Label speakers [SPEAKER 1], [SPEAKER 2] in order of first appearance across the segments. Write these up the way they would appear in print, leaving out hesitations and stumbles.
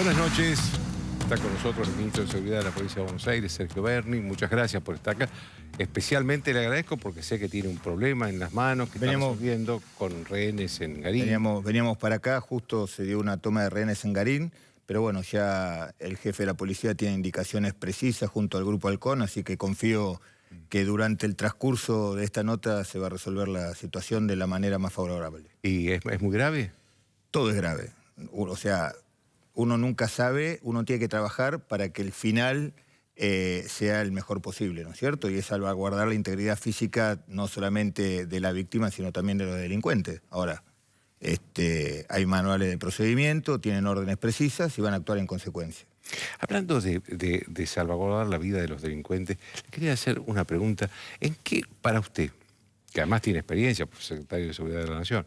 [SPEAKER 1] Buenas noches. Está con nosotros el ministro de Seguridad de la Provincia de Buenos Aires, Sergio Berni. Muchas gracias por estar acá. Especialmente le agradezco porque sé que tiene un problema en las manos que está resolviendo con rehenes en Garín.
[SPEAKER 2] Veníamos para acá, justo se dio una toma de rehenes en Garín, pero bueno, ya el jefe de la policía tiene indicaciones precisas junto al Grupo Halcón, así que confío que durante el transcurso de esta nota se va a resolver la situación de la manera más favorable.
[SPEAKER 1] ¿Y es muy grave?
[SPEAKER 2] Todo es grave. O sea, uno nunca sabe, uno tiene que trabajar para que el final sea el mejor posible, ¿no es cierto? Y es salvaguardar la integridad física no solamente de la víctima, sino también de los delincuentes. Ahora, hay manuales de procedimiento, tienen órdenes precisas y van a actuar en consecuencia.
[SPEAKER 1] Hablando de salvaguardar la vida de los delincuentes, le quería hacer una pregunta. ¿En qué, para usted, que además tiene experiencia por secretario de Seguridad de la Nación,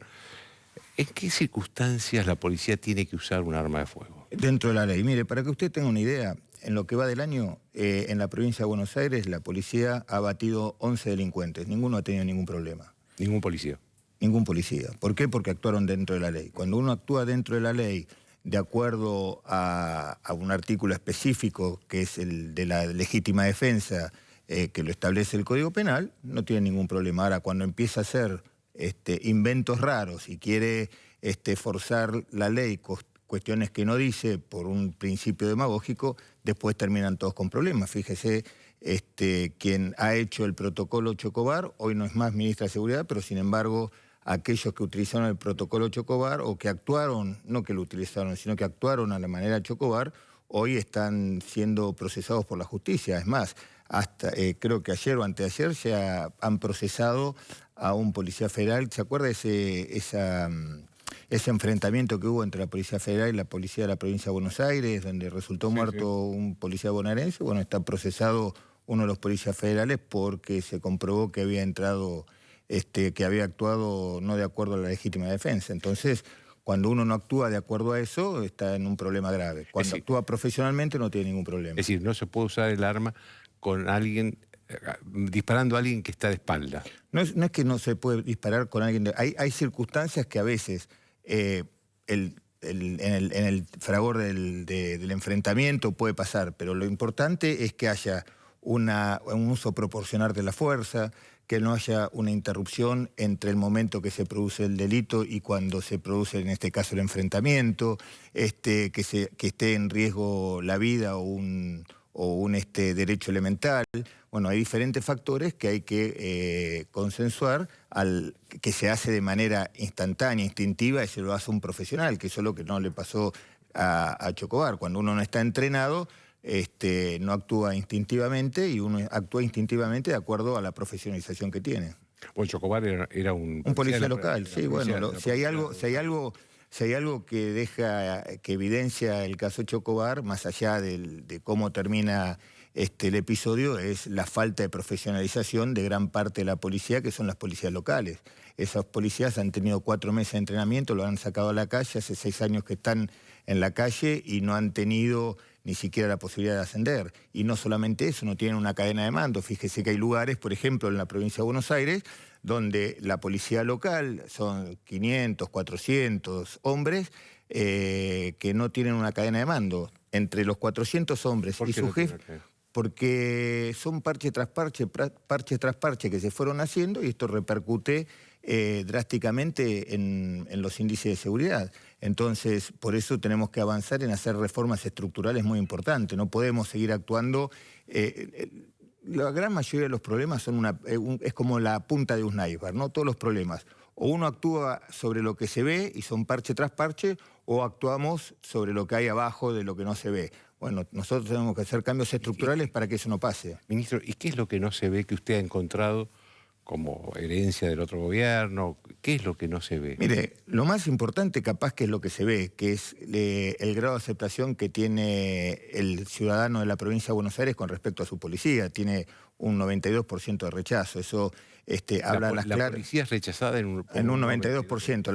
[SPEAKER 1] en qué circunstancias la policía tiene que usar un arma de fuego?
[SPEAKER 2] Dentro de la ley. Mire, para que usted tenga una idea, en lo que va del año, en la provincia de Buenos Aires, la policía ha batido 11 delincuentes. Ninguno ha tenido ningún problema.
[SPEAKER 1] ¿Ningún policía?
[SPEAKER 2] Ningún policía. ¿Por qué? Porque actuaron dentro de la ley. Cuando uno actúa dentro de la ley, de acuerdo a un artículo específico, que es el de la legítima defensa, que lo establece el Código Penal, no tiene ningún problema. Ahora, cuando empieza a hacer inventos raros y quiere forzar la ley, cuestiones que no dice por un principio demagógico, después terminan todos con problemas. Fíjese, quien ha hecho el protocolo Chocobar, hoy no es más ministra de Seguridad, pero sin embargo, aquellos que utilizaron el protocolo Chocobar o que actuaron, no que lo utilizaron, sino que actuaron a la manera Chocobar, hoy están siendo procesados por la justicia. Es más, hasta creo que ayer o anteayer ya han procesado a un policía federal. ¿Se acuerda ese enfrentamiento que hubo entre la Policía Federal y la Policía de la Provincia de Buenos Aires, donde resultó muerto un policía bonaerense? Bueno, está procesado uno de los policías federales porque se comprobó que había entrado, que había actuado no de acuerdo a la legítima defensa. Entonces, cuando uno no actúa de acuerdo a eso, está en un problema grave. Cuando actúa profesionalmente no tiene ningún problema.
[SPEAKER 1] Es decir, no se puede usar el arma con alguien, disparando a alguien que está de espalda.
[SPEAKER 2] No es que no se puede disparar con alguien. Hay circunstancias que a veces en el fragor del enfrentamiento puede pasar, pero lo importante es que haya un uso proporcional de la fuerza, que no haya una interrupción entre el momento que se produce el delito y cuando se produce, en este caso, el enfrentamiento, que esté en riesgo la vida o un derecho elemental. Bueno, hay diferentes factores que hay que consensuar, que se hace de manera instantánea, instintiva, y se lo hace un profesional, que eso es lo que no le pasó a Chocobar. Cuando uno no está entrenado, no actúa instintivamente y uno actúa instintivamente de acuerdo a la profesionalización que tiene.
[SPEAKER 1] Bueno, Chocobar era un
[SPEAKER 2] policía local, sí, bueno, si hay algo que evidencia el caso Chocobar, más allá de cómo termina el episodio, es la falta de profesionalización de gran parte de la policía, que son las policías locales. Esos policías han tenido 4 meses de entrenamiento, lo han sacado a la calle, hace 6 años que están en la calle y no han tenido ni siquiera la posibilidad de ascender. Y no solamente eso, no tienen una cadena de mando. Fíjese que hay lugares, por ejemplo, en la provincia de Buenos Aires, donde la policía local son 500, 400 hombres que no tienen una cadena de mando. Entre los 400 hombres y su jefe, porque son parche tras parche que se fueron haciendo y esto repercute drásticamente en los índices de seguridad. Entonces, por eso tenemos que avanzar en hacer reformas estructurales muy importantes. No podemos seguir actuando. La gran mayoría de los problemas es como la punta de un iceberg, ¿no? Todos los problemas. O uno actúa sobre lo que se ve y son parche tras parche, o actuamos sobre lo que hay abajo de lo que no se ve. Bueno, nosotros tenemos que hacer cambios estructurales para que eso no pase.
[SPEAKER 1] Ministro, ¿y qué es lo que no se ve que usted ha encontrado como herencia del otro gobierno? ¿Qué es lo que no se ve?
[SPEAKER 2] Mire, lo más importante capaz que es lo que se ve, que es el grado de aceptación que tiene el ciudadano de la provincia de Buenos Aires con respecto a su policía. Tiene un 92% de rechazo. Eso hablan las claras.
[SPEAKER 1] La policía es rechazada en un
[SPEAKER 2] 92%.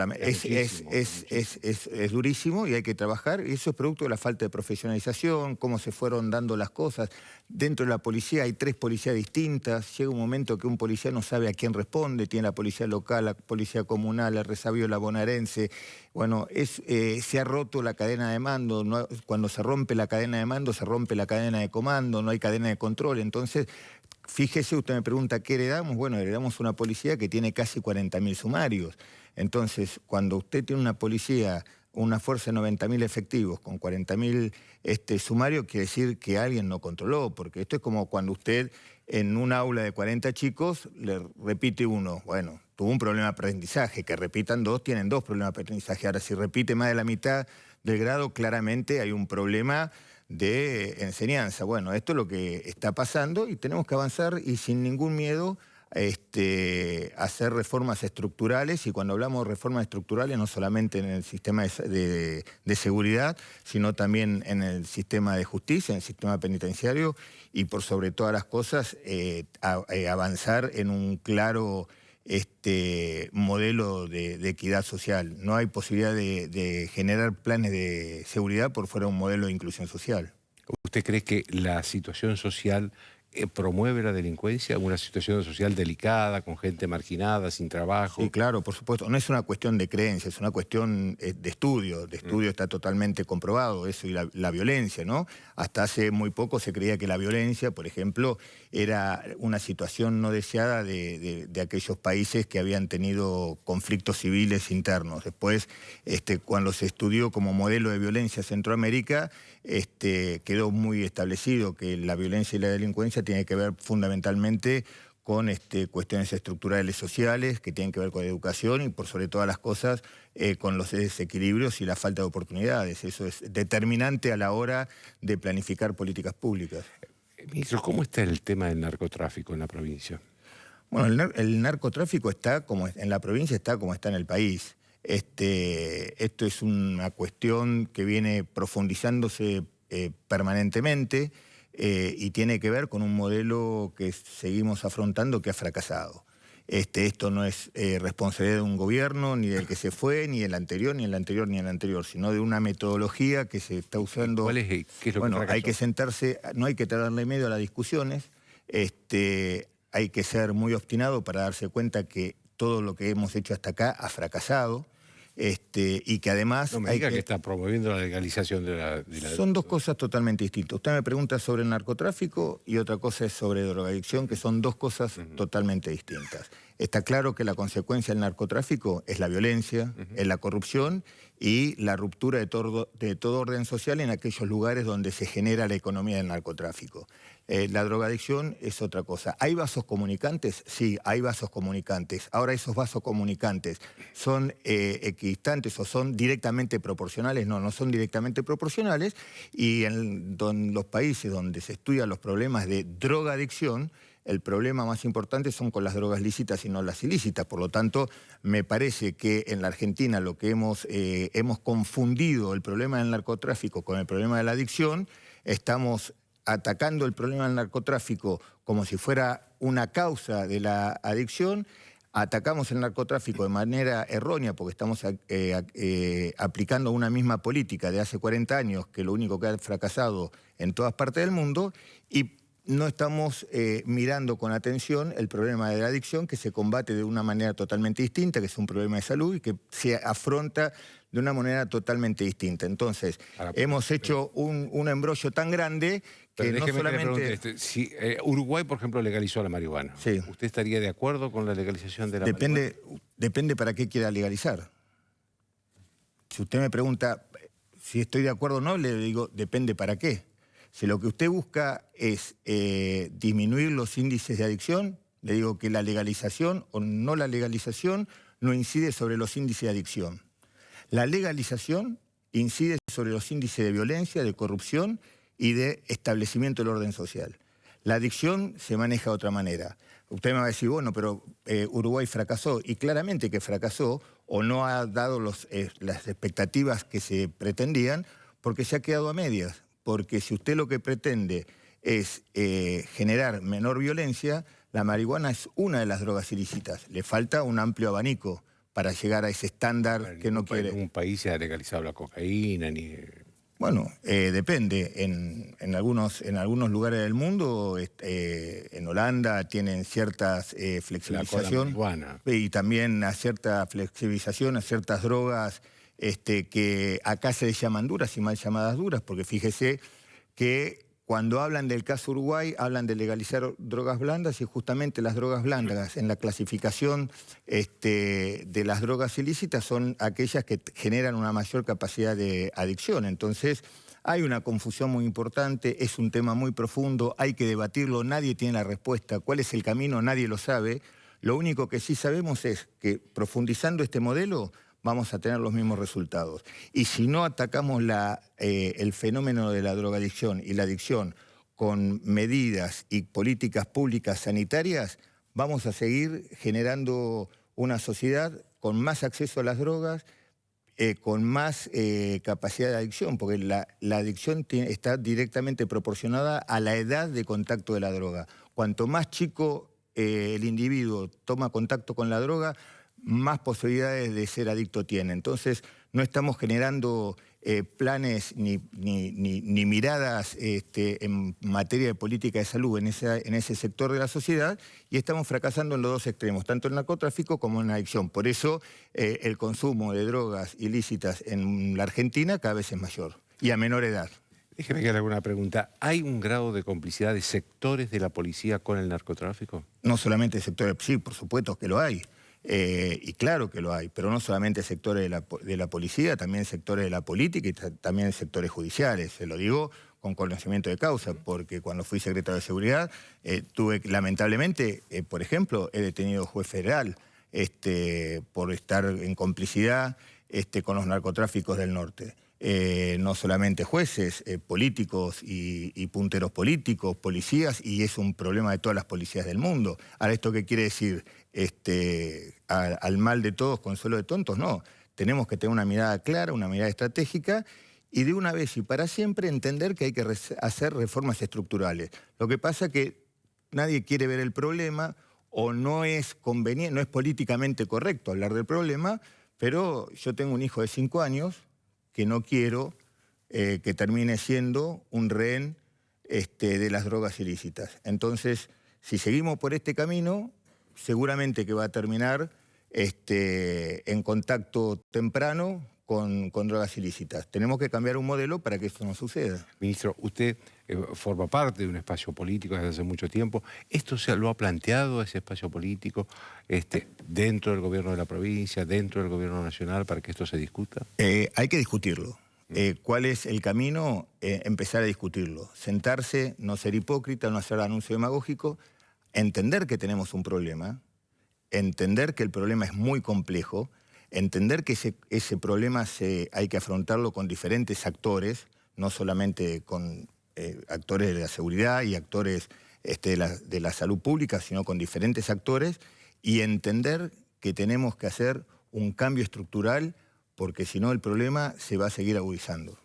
[SPEAKER 2] Es durísimo y hay que trabajar. Y eso es producto de la falta de profesionalización, cómo se fueron dando las cosas. Dentro de la policía hay 3 policías distintas. Llega un momento que un policía no sabe a quién responde. Tiene la policía local, la policía comunal, el resabio, la bonaerense. Bueno, se ha roto la cadena de mando. ¿No? Cuando se rompe la cadena de mando, se rompe la cadena de comando, no hay cadena de control. Entonces, fíjese, usted me pregunta qué heredamos. Bueno, heredamos una policía que tiene casi 40.000 sumarios. Entonces, cuando usted tiene una policía, una fuerza de 90.000 efectivos con 40.000 sumarios, quiere decir que alguien no controló, porque esto es como cuando usted en un aula de 40 chicos le repite uno, bueno, tuvo un problema de aprendizaje, que repitan 2, tienen 2 problemas de aprendizaje. Ahora, si repite más de la mitad del grado, claramente hay un problema de enseñanza. Bueno, esto es lo que está pasando y tenemos que avanzar y sin ningún miedo hacer reformas estructurales. Y cuando hablamos de reformas estructurales, no solamente en el sistema de seguridad, sino también en el sistema de justicia, en el sistema penitenciario y por sobre todas las cosas avanzar en un claro modelo de equidad social. No hay posibilidad de generar planes de seguridad por fuera de un modelo de inclusión social.
[SPEAKER 1] ¿Usted cree que la situación social promueve la delincuencia? ¿Una situación social delicada, con gente marginada, sin trabajo?
[SPEAKER 2] Sí, claro, por supuesto. No es una cuestión de creencia, es una cuestión de estudio. De estudio está totalmente comprobado eso y la violencia, ¿no? Hasta hace muy poco se creía que la violencia, por ejemplo, era una situación no deseada de aquellos países que habían tenido conflictos civiles internos. Después, cuando se estudió como modelo de violencia Centroamérica, quedó muy establecido que la violencia y la delincuencia tiene que ver fundamentalmente con cuestiones estructurales sociales que tienen que ver con educación y por sobre todas las cosas con los desequilibrios y la falta de oportunidades. Eso es determinante a la hora de planificar políticas públicas.
[SPEAKER 1] Ministro, ¿cómo está el tema del narcotráfico en la provincia?
[SPEAKER 2] Bueno, el narcotráfico está como en la provincia, está como está en el país. Esto es una cuestión que viene profundizándose permanentemente. Y tiene que ver con un modelo que seguimos afrontando que ha fracasado. Esto no es responsabilidad de un gobierno, ni del que se fue, ni del anterior, ni el anterior, ni el anterior, sino de una metodología que se está usando.
[SPEAKER 1] ¿Cuál es, qué es lo
[SPEAKER 2] bueno,
[SPEAKER 1] que
[SPEAKER 2] hay que sentarse, no hay que darle miedo a las discusiones, hay que ser muy obstinado para darse cuenta que todo lo que hemos hecho hasta acá ha fracasado. Y que además...
[SPEAKER 1] No me diga que está promoviendo la legalización de la...
[SPEAKER 2] Son 2 cosas totalmente distintas. Usted me pregunta sobre el narcotráfico y otra cosa es sobre drogadicción, que son 2 cosas totalmente distintas. Está claro que la consecuencia del narcotráfico es la violencia, es la corrupción y la ruptura de todo orden social en aquellos lugares donde se genera la economía del narcotráfico. La drogadicción es otra cosa. ¿Hay vasos comunicantes? Sí, hay vasos comunicantes. Ahora, ¿esos vasos comunicantes son equidistantes o son directamente proporcionales? No, no son directamente proporcionales. Y en los países donde se estudian los problemas de drogadicción, el problema más importante son con las drogas lícitas y no las ilícitas. Por lo tanto, me parece que en la Argentina lo que hemos confundido el problema del narcotráfico con el problema de la adicción. Estamos atacando el problema del narcotráfico como si fuera una causa de la adicción. Atacamos el narcotráfico de manera errónea porque estamos aplicando una misma política de hace 40 años que lo único que ha fracasado en todas partes del mundo y no estamos mirando con atención el problema de la adicción que se combate de una manera totalmente distinta, que es un problema de salud y que se afronta de una manera totalmente distinta. Entonces, hemos hecho un embrollo tan grande que no solamente...
[SPEAKER 1] Si Uruguay, por ejemplo, legalizó la marihuana,
[SPEAKER 2] sí.
[SPEAKER 1] ¿Usted estaría de acuerdo con la legalización de la marihuana?
[SPEAKER 2] Depende para qué quiera legalizar. Si usted me pregunta si estoy de acuerdo o no, le digo, depende para qué. Si lo que usted busca es disminuir los índices de adicción, le digo que la legalización o no la legalización no incide sobre los índices de adicción. La legalización incide sobre los índices de violencia, de corrupción y de establecimiento del orden social. La adicción se maneja de otra manera. Usted me va a decir, bueno, pero Uruguay fracasó, y claramente que fracasó o no ha dado las expectativas que se pretendían porque se ha quedado a medias. Porque si usted lo que pretende es generar menor violencia, La marihuana es una de las drogas ilícitas. Le falta un amplio abanico para llegar a ese estándar que no quiere.
[SPEAKER 1] En ningún país se ha legalizado la cocaína, ni...
[SPEAKER 2] Bueno, depende. En algunos lugares del mundo, en Holanda tienen ciertas flexibilización y también a cierta flexibilización a ciertas drogas que acá se les llaman duras y mal llamadas duras, porque fíjese que cuando hablan del caso Uruguay, hablan de legalizar drogas blandas y justamente las drogas blandas en la clasificación de las drogas ilícitas son aquellas que generan una mayor capacidad de adicción. Entonces, hay una confusión muy importante, es un tema muy profundo, hay que debatirlo, nadie tiene la respuesta. ¿Cuál es el camino? Nadie lo sabe. Lo único que sí sabemos es que profundizando este modelo vamos a tener los mismos resultados. Y si no atacamos el fenómeno de la drogadicción y la adicción con medidas y políticas públicas sanitarias, vamos a seguir generando una sociedad con más acceso a las drogas, con más capacidad de adicción, porque la adicción está directamente proporcionada a la edad de contacto de la droga. Cuanto más chico el individuo toma contacto con la droga, más posibilidades de ser adicto tiene. Entonces, no estamos generando planes ni miradas en materia de política de salud en ese sector de la sociedad y estamos fracasando en los dos extremos, tanto en el narcotráfico como en la adicción. Por eso, el consumo de drogas ilícitas en la Argentina cada vez es mayor y a menor edad.
[SPEAKER 1] Déjeme que le haga una pregunta. ¿Hay un grado de complicidad de sectores de la policía con el narcotráfico?
[SPEAKER 2] No solamente sectores, sí, por supuesto que lo hay. Y claro que lo hay, pero no solamente sectores de la policía, también sectores de la política y también sectores judiciales. Se lo digo con conocimiento de causa, porque cuando fui secretario de Seguridad tuve, lamentablemente, por ejemplo, he detenido juez federal por estar en complicidad con los narcotráficos del norte. No solamente jueces, políticos y punteros políticos, policías, y es un problema de todas las policías del mundo. Ahora, ¿esto qué quiere decir? Al mal de todos, consuelo de tontos, no. Tenemos que tener una mirada clara, una mirada estratégica, y de una vez y para siempre entender que hay que hacer reformas estructurales. Lo que pasa es que nadie quiere ver el problema, o no es conveniente, no es políticamente correcto hablar del problema, pero yo tengo un hijo de 5 años, que no quiero que termine siendo un rehén de las drogas ilícitas. Entonces, si seguimos por este camino, seguramente que va a terminar en contacto temprano con drogas ilícitas. Tenemos que cambiar un modelo para que esto no suceda.
[SPEAKER 1] Ministro, usted forma parte de un espacio político desde hace mucho tiempo. ¿Esto se lo ha planteado, ese espacio político, dentro del gobierno de la provincia, dentro del gobierno nacional, para que esto se discuta?
[SPEAKER 2] Hay que discutirlo. ¿Cuál es el camino? Empezar a discutirlo. Sentarse, no ser hipócrita, no hacer anuncio demagógico, entender que tenemos un problema, entender que el problema es muy complejo, entender que ese problema hay que afrontarlo con diferentes actores, no solamente con actores de la seguridad y actores de la salud pública, sino con diferentes actores, y entender que tenemos que hacer un cambio estructural, porque si no el problema se va a seguir agudizando.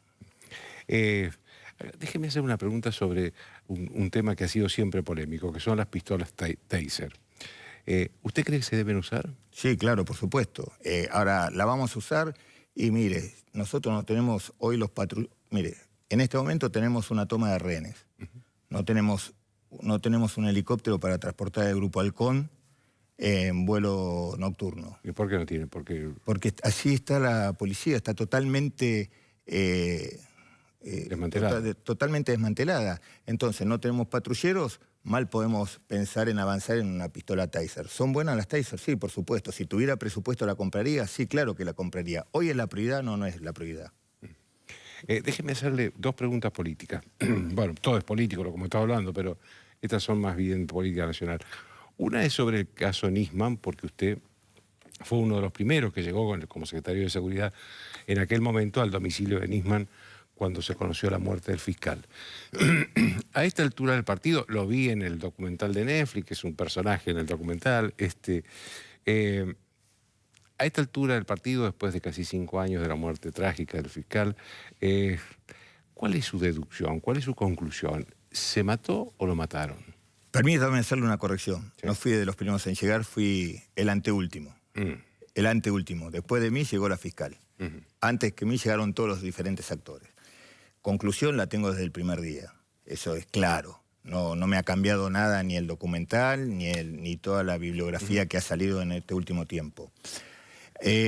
[SPEAKER 1] Déjeme hacer una pregunta sobre un tema que ha sido siempre polémico, que son las pistolas Taser. ¿Usted cree que se deben usar?
[SPEAKER 2] Sí, claro, por supuesto. Ahora, la vamos a usar y mire, nosotros no tenemos hoy los patrulleros. Mire, en este momento tenemos una toma de rehenes. No tenemos un helicóptero para transportar el Grupo Halcón en vuelo nocturno.
[SPEAKER 1] ¿Y por qué no tienen? Porque
[SPEAKER 2] así está la policía, está totalmente...
[SPEAKER 1] desmantelada.
[SPEAKER 2] Totalmente desmantelada. Entonces, no tenemos patrulleros, mal podemos pensar en avanzar en una pistola Taser. ¿Son buenas las Taser? Sí, por supuesto. Si tuviera presupuesto, ¿la compraría? Sí, claro que la compraría. ¿Hoy es la prioridad? No, no es la prioridad.
[SPEAKER 1] Déjeme hacerle 2 preguntas políticas. Bueno, todo es político, como estaba hablando, pero estas son más bien política nacional. Una es sobre el caso Nisman, porque usted fue uno de los primeros que llegó como secretario de Seguridad en aquel momento al domicilio de Nisman cuando se conoció la muerte del fiscal. A esta altura del partido, lo vi en el documental de Netflix, que es un personaje en el documental, a esta altura del partido, después de casi 5 años de la muerte trágica del fiscal, ¿cuál es su deducción? ¿Cuál es su conclusión? ¿Se mató o lo mataron?
[SPEAKER 2] Permítame hacerle una corrección. Sí. No fui de los primeros en llegar, fui el anteúltimo. El anteúltimo. Después de mí llegó la fiscal. Antes que mí llegaron todos los diferentes actores. Conclusión la tengo desde el primer día. Eso es claro. No me ha cambiado nada ni el documental, ni toda la bibliografía que ha salido en este último tiempo.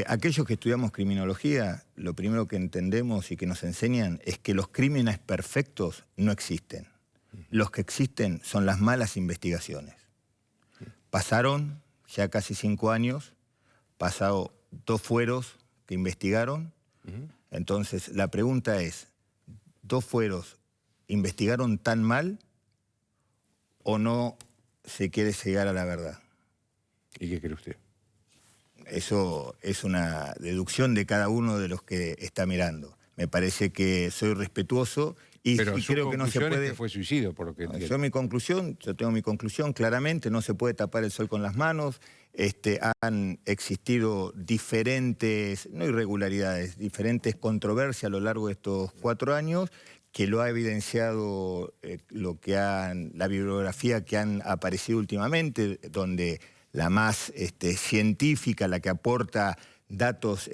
[SPEAKER 2] Aquellos que estudiamos criminología, lo primero que entendemos y que nos enseñan es que los crímenes perfectos no existen. Los que existen son las malas investigaciones. Pasaron ya casi 5 años, pasado 2 fueros que investigaron. Entonces, la pregunta es, ¿2 fueros investigaron tan mal o no se quiere llegar a la verdad?
[SPEAKER 1] ¿Y qué cree usted?
[SPEAKER 2] Eso es una deducción de cada uno de los que está mirando. Me parece que soy respetuoso y creo que no se puede...
[SPEAKER 1] Es que fue suicidio, por lo que entiendo.
[SPEAKER 2] Yo tengo mi conclusión claramente, no se puede tapar el sol con las manos. Han existido diferentes, no irregularidades, diferentes controversias a lo largo de estos 4 años, que lo ha evidenciado la bibliografía que han aparecido últimamente, donde la más científica, la que aporta datos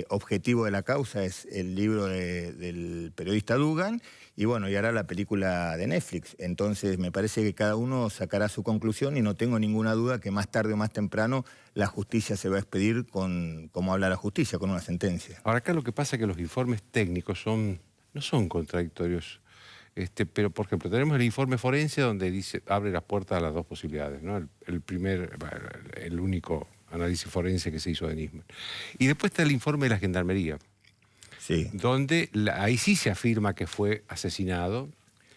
[SPEAKER 2] objetivos de la causa, es el libro del periodista Dugan, y bueno, y ahora la película de Netflix. Entonces me parece que cada uno sacará su conclusión y no tengo ninguna duda que más tarde o más temprano la justicia se va a expedir como habla la justicia, con una sentencia.
[SPEAKER 1] Ahora acá lo que pasa es que los informes técnicos no son contradictorios. Pero, por ejemplo, tenemos el informe forense donde abre las puertas a las 2 posibilidades, ¿no? El único análisis forense que se hizo de Nisman. Y después está el informe de la Gendarmería,
[SPEAKER 2] sí,
[SPEAKER 1] donde ahí sí se afirma que fue asesinado.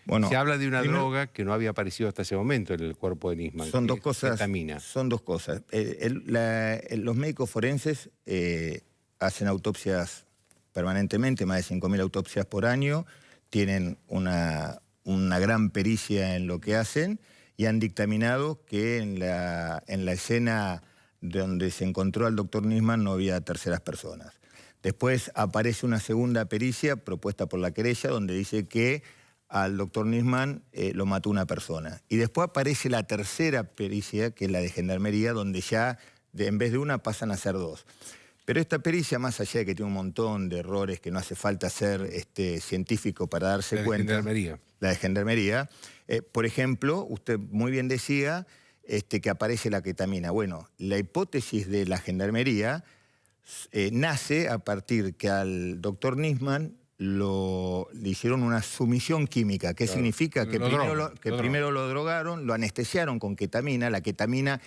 [SPEAKER 1] Bueno, se habla de una droga que no había aparecido hasta ese momento en el cuerpo de Nisman.
[SPEAKER 2] Son 2 cosas.
[SPEAKER 1] Ketamina.
[SPEAKER 2] Son 2 cosas. Los médicos forenses hacen autopsias permanentemente, más de 5.000 autopsias por año. Tienen una gran pericia en lo que hacen y han dictaminado que en la escena donde se encontró al doctor Nisman no había terceras personas. Después aparece una segunda pericia propuesta por la querella donde dice que al doctor Nisman lo mató una persona. Y después aparece la tercera pericia, que es la de Gendarmería, donde ya en vez de una pasan a ser 2. Pero esta pericia, más allá de que tiene un montón de errores que no hace falta ser científico para darse cuenta... La de Gendarmería. Por ejemplo, usted muy bien decía que aparece la ketamina. Bueno, la hipótesis de la Gendarmería nace a partir que al doctor Nisman le hicieron una sumisión química. ¿Qué significa? Que primero lo drogaron, lo anestesiaron con ketamina. La ketamina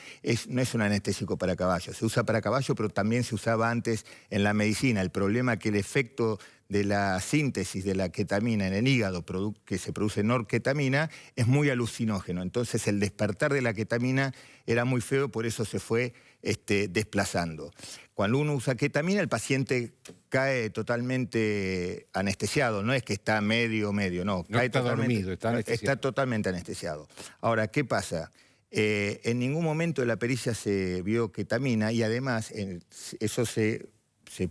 [SPEAKER 2] no es un anestésico para caballos. Se usa para caballos, pero también se usaba antes en la medicina. El problema es que el efecto de la síntesis de la ketamina en el hígado, que se produce norketamina, es muy alucinógeno. Entonces el despertar de la ketamina era muy feo, por eso se fue desplazando. Cuando uno usa ketamina, el paciente cae totalmente anestesiado. No es que está medio, no.
[SPEAKER 1] No está dormido, está anestesiado.
[SPEAKER 2] Está totalmente anestesiado. Ahora, ¿qué pasa? En ningún momento de la pericia se vio ketamina y además eso se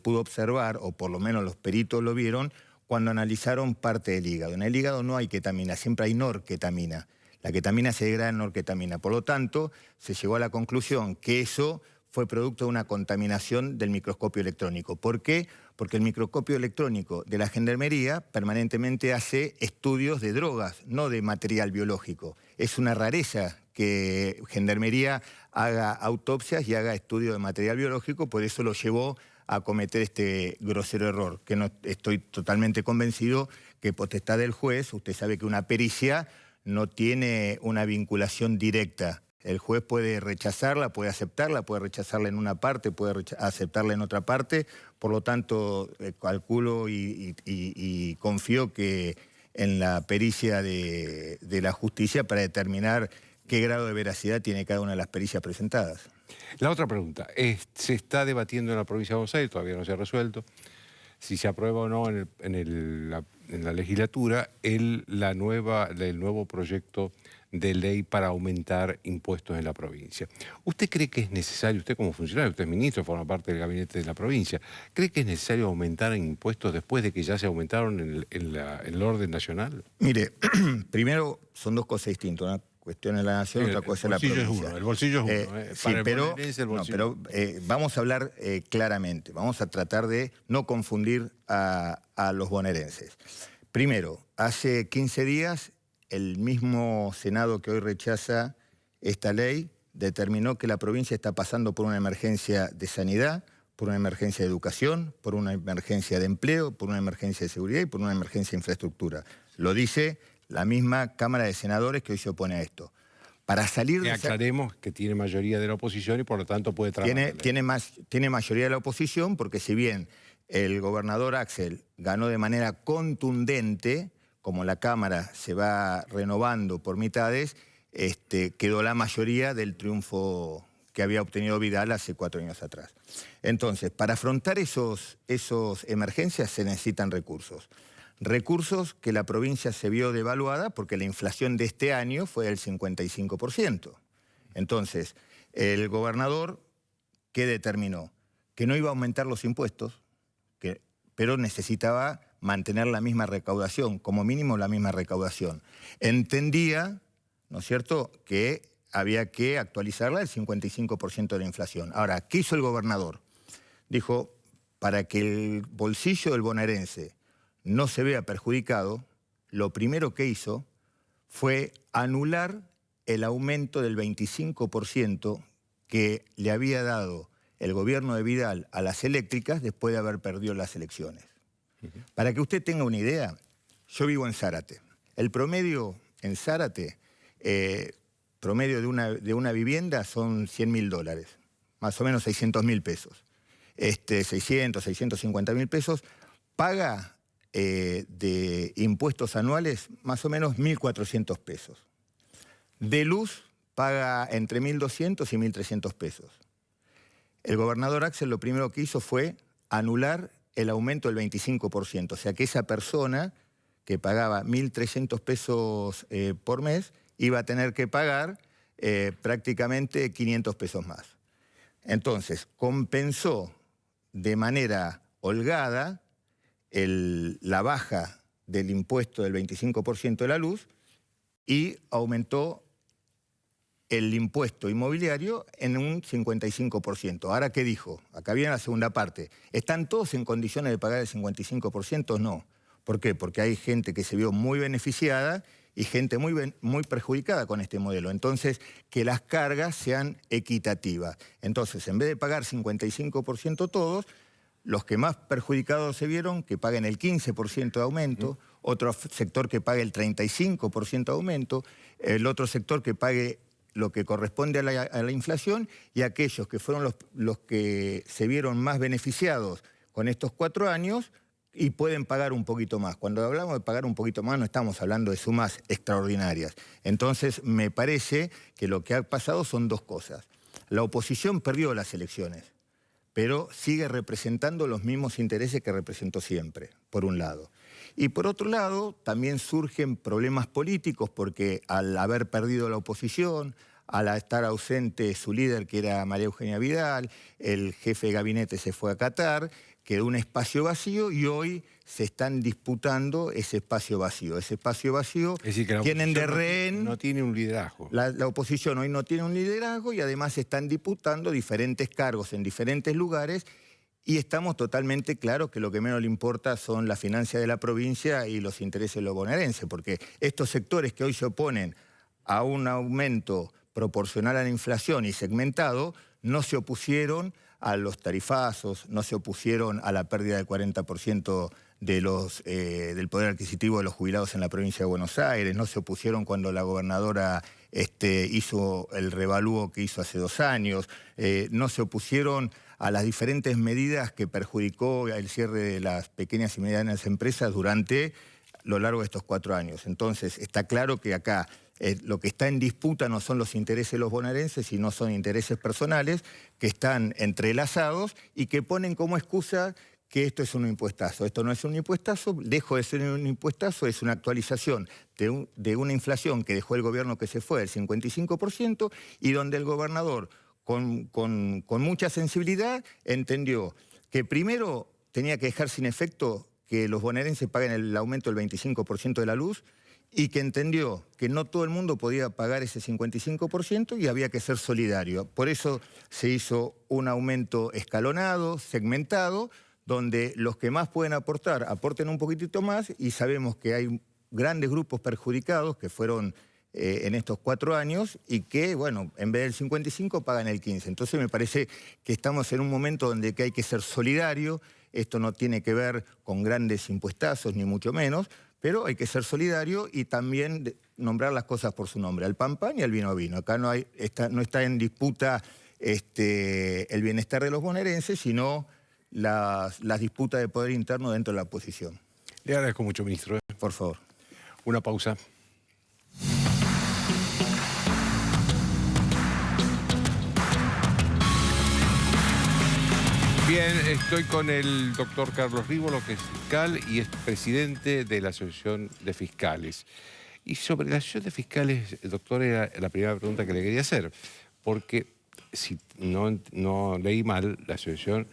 [SPEAKER 2] pudo observar, o por lo menos los peritos lo vieron, cuando analizaron parte del hígado. En el hígado no hay ketamina, siempre hay norketamina. La ketamina se degrada en norketamina. Por lo tanto, se llegó a la conclusión que eso fue producto de una contaminación del microscopio electrónico. ¿Por qué? Porque el microscopio electrónico de la Gendarmería permanentemente hace estudios de drogas, no de material biológico. Es una rareza que Gendarmería haga autopsias y haga estudios de material biológico, por eso lo llevó a cometer este grosero error, que no estoy totalmente convencido que potestad del juez. Usted sabe que una pericia no tiene una vinculación directa. El juez puede rechazarla, puede rechazarla en una parte, puede aceptarla en otra parte. Por lo tanto, calculo y confío que en la pericia de la justicia para determinar qué grado de veracidad tiene cada una de las pericias presentadas.
[SPEAKER 1] La otra pregunta, se está debatiendo en la provincia de Buenos Aires, todavía no se ha resuelto, si se aprueba o no en la legislatura el nuevo proyecto de ley para aumentar impuestos en la provincia. ¿Usted cree que es necesario, usted como funcionario, usted es ministro, forma parte del gabinete de la provincia, cree que es necesario aumentar impuestos después de que ya se aumentaron en el orden nacional?
[SPEAKER 2] Mire, primero son 2 cosas distintas. Una cuestión es la nación, otra cosa es la provincia.
[SPEAKER 1] El bolsillo es uno.
[SPEAKER 2] Sí, pero vamos a hablar claramente. Vamos a tratar de no confundir a los bonaerenses. Primero, hace 15 días, el mismo Senado que hoy rechaza esta ley determinó que la provincia está pasando por una emergencia de sanidad, por una emergencia de educación, por una emergencia de empleo, por una emergencia de seguridad y por una emergencia de infraestructura. Lo dice la misma Cámara de Senadores que hoy se opone a esto. Para salir de
[SPEAKER 1] aclaremos que tiene mayoría de la oposición y por lo tanto puede trabajar.
[SPEAKER 2] Tiene mayoría de la oposición porque si bien el gobernador Axel ganó de manera contundente, como la Cámara se va renovando por mitades, quedó la mayoría del triunfo que había obtenido Vidal hace 4 años atrás. Entonces, para afrontar esos emergencias se necesitan recursos. Recursos que la provincia se vio devaluada porque la inflación de este año fue del 55%. Entonces, el gobernador, ¿qué determinó? Que no iba a aumentar los impuestos, pero necesitaba mantener la misma recaudación, como mínimo la misma recaudación. Entendía, ¿no es cierto?, que había que actualizarla al 55% de la inflación. Ahora, ¿qué hizo el gobernador? Dijo, para que el bolsillo del bonaerense no se vea perjudicado, lo primero que hizo fue anular el aumento del 25% que le había dado el gobierno de Vidal a las eléctricas después de haber perdido las elecciones. Para que usted tenga una idea, yo vivo en Zárate. El promedio en Zárate, promedio de una vivienda son $100.000, más o menos 600.000 pesos. 650.000 pesos, paga de impuestos anuales más o menos 1.400 pesos. De luz paga entre 1.200 y 1.300 pesos. El gobernador Axel lo primero que hizo fue anular el aumento del 25%, o sea que esa persona que pagaba 1.300 pesos por mes iba a tener que pagar prácticamente 500 pesos más. Entonces, compensó de manera holgada la baja del impuesto del 25% de la luz y aumentó el impuesto inmobiliario en un 55%. Ahora, ¿qué dijo? Acá viene la segunda parte. ¿Están todos en condiciones de pagar el 55%? No. ¿Por qué? Porque hay gente que se vio muy beneficiada y gente muy perjudicada con este modelo. Entonces, que las cargas sean equitativas. Entonces, en vez de pagar 55% todos, los que más perjudicados se vieron, que paguen el 15% de aumento, otro sector que pague el 35% de aumento, el otro sector que pague lo que corresponde a la inflación, y aquellos que fueron los que se vieron más beneficiados con estos 4 años y pueden pagar un poquito más. Cuando hablamos de pagar un poquito más no estamos hablando de sumas extraordinarias. Entonces me parece que lo que ha pasado son 2 cosas. La oposición perdió las elecciones, pero sigue representando los mismos intereses que representó siempre, por un lado. Y por otro lado, también surgen problemas políticos porque al haber perdido la oposición, al estar ausente su líder, que era María Eugenia Vidal, el jefe de gabinete se fue a Qatar, quedó un espacio vacío y hoy se están disputando ese espacio vacío. Ese espacio vacío
[SPEAKER 1] es decir, que la
[SPEAKER 2] tienen de rehén...
[SPEAKER 1] No tiene un liderazgo.
[SPEAKER 2] La oposición hoy no tiene un liderazgo y además se están disputando diferentes cargos en diferentes lugares y estamos totalmente claros que lo que menos le importa son las finanzas de la provincia y los intereses de los bonaerenses, porque estos sectores que hoy se oponen a un aumento proporcional a la inflación y segmentado, no se opusieron a los tarifazos, no se opusieron a la pérdida del 40% del poder adquisitivo de los jubilados en la provincia de Buenos Aires, no se opusieron cuando la gobernadora hizo el revalúo que hizo hace 2 años, no se opusieron a las diferentes medidas que perjudicó el cierre de las pequeñas y medianas empresas durante lo largo de estos 4 años. Entonces, está claro que acá lo que está en disputa no son los intereses de los bonaerenses, sino son intereses personales que están entrelazados y que ponen como excusa que esto es un impuestazo. Esto no es un impuestazo, dejó de ser un impuestazo, es una actualización de una inflación que dejó el gobierno que se fue del 55% y donde el gobernador, con mucha sensibilidad, entendió que primero tenía que dejar sin efecto que los bonaerenses paguen el aumento del 25% de la luz y que entendió que no todo el mundo podía pagar ese 55% y había que ser solidario. Por eso se hizo un aumento escalonado, segmentado, donde los que más pueden aportar, aporten un poquitito más, y sabemos que hay grandes grupos perjudicados que fueron en estos 4 años y que, bueno, en vez del 55 pagan el 15. Entonces me parece que estamos en un momento donde hay que ser solidario. Esto no tiene que ver con grandes impuestazos, ni mucho menos, pero hay que ser solidario y también nombrar las cosas por su nombre, al pan pan y al vino vino. Acá no está en disputa el bienestar de los bonaerenses, sino las disputas de poder interno dentro de la oposición.
[SPEAKER 1] Le agradezco mucho, ministro.
[SPEAKER 2] Por favor.
[SPEAKER 1] Una pausa. Bien, estoy con el doctor Carlos Rívolo, que es fiscal y es presidente de la Asociación de Fiscales. Y sobre la Asociación de Fiscales, doctor, era la primera pregunta que le quería hacer, porque si no leí mal, la asociación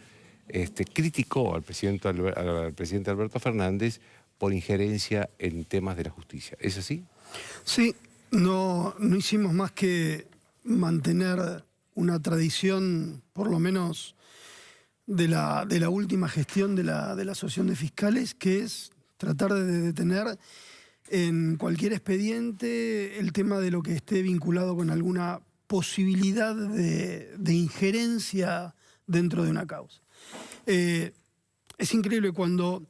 [SPEAKER 1] criticó al presidente Alberto Fernández por injerencia en temas de la justicia. ¿Es así?
[SPEAKER 3] Sí, no hicimos más que mantener una tradición, por lo menos de la última gestión de la Asociación de Fiscales, que es tratar de detener en cualquier expediente el tema de lo que esté vinculado con alguna posibilidad de injerencia dentro de una causa. Es increíble, cuando